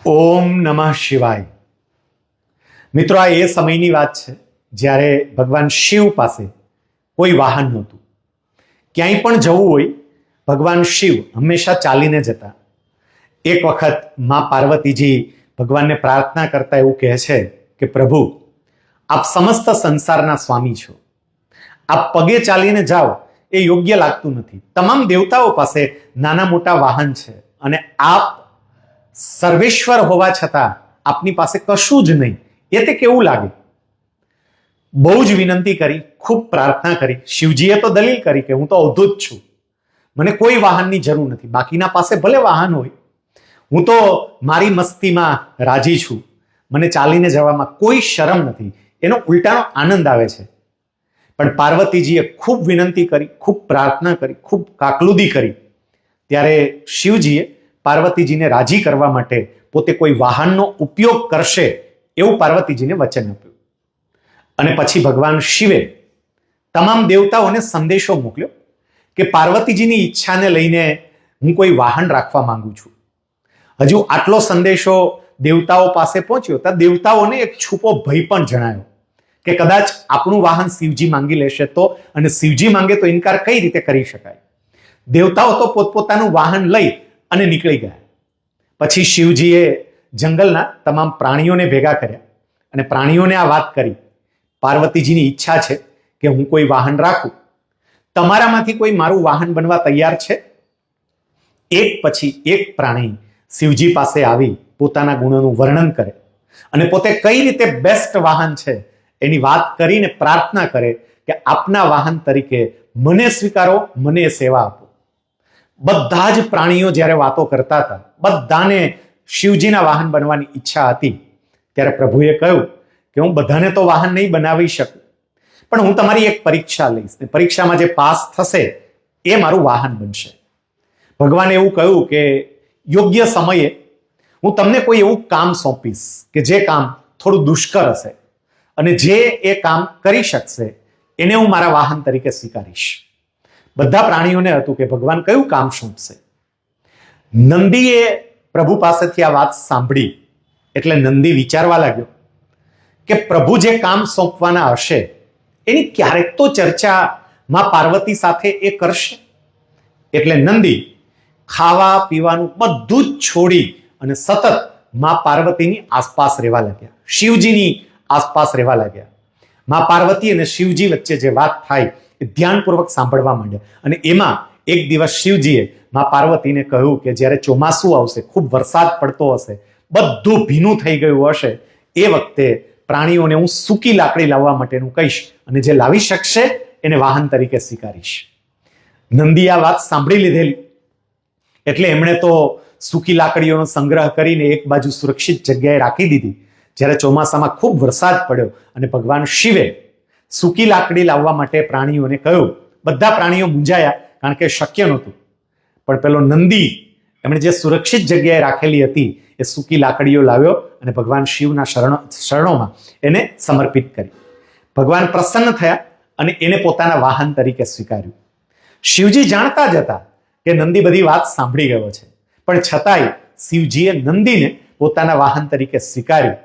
ઓમ નમઃ શિવાય. મિત્રો, આ એ સમયની વાત છે જ્યારે ભગવાન શિવ પાસે કોઈ વાહન નહોતું. ક્યાંય પણ જવું હોય, ભગવાન શિવ હંમેશા ચાલીને જતા. એક વખત માં પાર્વતીજી ભગવાનને પ્રાર્થના કરતા એવું કહે છે કે પ્રભુ, આપ સમસ્ત સંસારના સ્વામી છો. આપ પગે ચાલીને જાઓ એ યોગ્ય લાગતું નથી. તમામ દેવતાઓ પાસે નાના મોટા વાહન છે અને આપ સર્વેશ્વર હોવા છતાં આપની પાસે કશું જ નહીં. એ તે કેવું લાગે? બહુ જ વિનંતી કરી, ખૂબ પ્રાર્થના કરી. શિવજીએ તો દલીલ કરી કે હું તો અવધૂત છું, મને કોઈ વાહનની જરૂર નથી. બાકીના પાસે ભલે વાહન હોય, હું તો મારી મસ્તીમાં રાજી છું, મને ચાલીને જવામાં કોઈ શરમ નથી. એનો ઉલટાનો આનંદ આવે છે. પણ પાર્વતીજીએ ખૂબ વિનંતી કરી, ખૂબ પ્રાર્થના કરી, ખૂબ કાકલુદી કરી. ત્યારે શિવજીએ પાર્વતીજીને રાજી કરવા માટે પોતે કોઈ વાહનનો ઉપયોગ કરશે એવું પાર્વતીજીને વચન આપ્યું. અને પછી ભગવાન શિવે તમામ દેવતાઓને સંદેશો મોકલ્યો કે પાર્વતીજીની ઈચ્છાને લઈને હું કોઈ વાહન રાખવા માંગુ છું. હજુ આટલો સંદેશો દેવતાઓ પાસે પહોંચ્યો તો દેવતાઓને એક છુપો ભય પણ જણાયો કે કદાચ આપણું વાહન શિવજી માંગી લેશે તો, અને શિવજી માંગે તો ઇનકાર કઈ રીતે કરી શકાય. દેવતાઓ તો પોતપોતાનું વાહન લઈ અને નીકળી ગયા. પછી શિવજીએ જંગલના તમામ પ્રાણીઓને ભેગા કર્યા અને પ્રાણીઓને આ વાત કરી, પાર્વતીજીની ઈચ્છા છે કે હું કોઈ વાહન રાખું, તમારામાંથી કોઈ મારું વાહન બનવા તૈયાર છે? એક પછી એક પ્રાણી શિવજી પાસે આવી પોતાના ગુણોનું વર્ણન કરે અને પોતે કઈ રીતે બેસ્ટ વાહન છે એની વાત કરીને પ્રાર્થના કરે કે આપના વાહન તરીકે મને સ્વીકારો, મને સેવા આપો. બધા જ પ્રાણીઓ જ્યારે વાતો કરતા હતા, બધાને શિવજીના વાહન બનવાની ઈચ્છા હતી. ત્યારે પ્રભુએ કહ્યું કે હું બધાને તો વાહન નહીં બનાવી શકું, પણ હું તમારી એક પરીક્ષા લઈશ ને પરીક્ષામાં જે પાસ થશે એ મારું વાહન બનશે. ભગવાને એવું કહ્યું કે યોગ્ય સમયે હું તમને કોઈ એવું કામ સોંપીશ કે જે કામ થોડું દુષ્કર હશે અને જે એ કામ કરી શકશે એને હું મારા વાહન તરીકે સ્વીકારીશ. બધા પ્રાણીઓને હતું કે ભગવાન કયું કામ સોંપશે. નંદીએ પ્રભુ પાસેથી આ વાત સાંભળી એટલે નંદી વિચારવા લાગ્યો કે પ્રભુ જે કામ સોંપવાના હશે એની ક્યારેક તો ચર્ચા માં પાર્વતી સાથે એ કરશે. એટલે નંદી ખાવા પીવાનું બધું જ છોડી અને સતત માં પાર્વતીની આસપાસ રહેવા લાગ્યા, શિવજીની આસપાસ રહેવા લાગ્યા. માં પાર્વતી અને શિવજી વચ્ચે જે વાત થાય એ ધ્યાનપૂર્વક સાંભળવા માંડ્યા. અને એમાં એક દિવસ શિવજીએ માં પાર્વતીને કહ્યું કે જ્યારે ચોમાસું આવશે, ખૂબ વરસાદ પડતો હશે, બધું ભીનું થઈ ગયું હશે, એ વખતે પ્રાણીઓને હું સૂકી લાકડી લાવવા માટેનું કહીશ અને જે લાવી શકશે એને વાહન તરીકે સ્વીકારીશ. નંદી આ વાત સાંભળી લીધેલી એટલે એમણે તો સૂકી લાકડીઓનો સંગ્રહ કરીને એક બાજુ સુરક્ષિત જગ્યાએ રાખી દીધી. જ્યારે ચોમાસામાં ખૂબ વરસાદ પડ્યો અને ભગવાન શિવે સૂકી લાકડી લાવવા માટે પ્રાણીઓને કહ્યું, બધા પ્રાણીઓ મૂંઝાયા કારણ કે શક્ય નહોતું. પણ પેલો નંદી એમણે જે સુરક્ષિત જગ્યાએ રાખેલી હતી એ સૂકી લાકડીઓ લાવ્યો અને ભગવાન શિવના શરણોમાં એને સમર્પિત કરી. ભગવાન પ્રસન્ન થયા અને એને પોતાના વાહન તરીકે સ્વીકાર્યું. શિવજી જાણતા જ હતા કે નંદી બધી વાત સાંભળી ગયો છે, પણ છતાંય શિવજીએ નંદીને પોતાના વાહન તરીકે સ્વીકાર્યું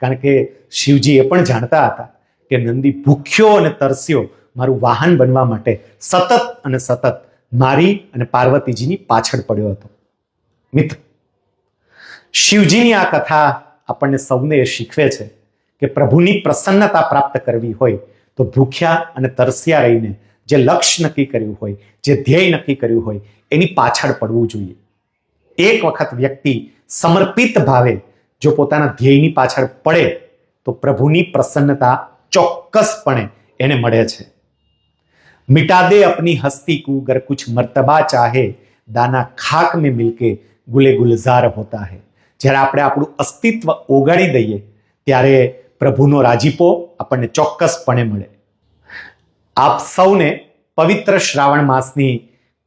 કારણ કે શિવજી એ પણ જાણતા હતા કે નંદી ભૂખ્યો અને તરસ્યો મારું વાહન બનવા માટે સતત અને સતત મારી અને પાર્વતીજીની પાછળ પડ્યો હતો. મિત્ર, શિવજીની આ કથા આપણને સૌને એ શીખવે છે કે પ્રભુની પ્રસન્નતા પ્રાપ્ત કરવી હોય તો ભૂખ્યા અને તરસ્યા રહીને જે લક્ષ્ય નક્કી કર્યું હોય, જે ધ્યેય નક્કી કર્યું હોય એની પાછળ પડવું જોઈએ. એક વખત વ્યક્તિ સમર્પિત ભાવે જો પોતાના ધ્યેયની પાછળ પડે તો પ્રભુની પ્રસન્નતા ચોક્કસપણે એને મળે છે. મિટા દે અપની હસ્તી કો અગર કુછ મર્તબા ચાહે, દાના ખાક મેં મિલકે ગુલે ગુલઝાર હોતા હૈ. જ્યારે આપણે આપણું અસ્તિત્વ ઓગાળી દઈએ ત્યારે પ્રભુનો રાજીપો આપણને ચોક્કસપણે મળે. આપ સૌને પવિત્ર શ્રાવણ માસની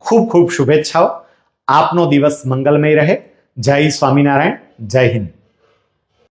ખૂબ ખૂબ શુભેચ્છાઓ. આપનો દિવસ મંગલમય રહે. જય સ્વામિનારાયણ. જય હિન્દ.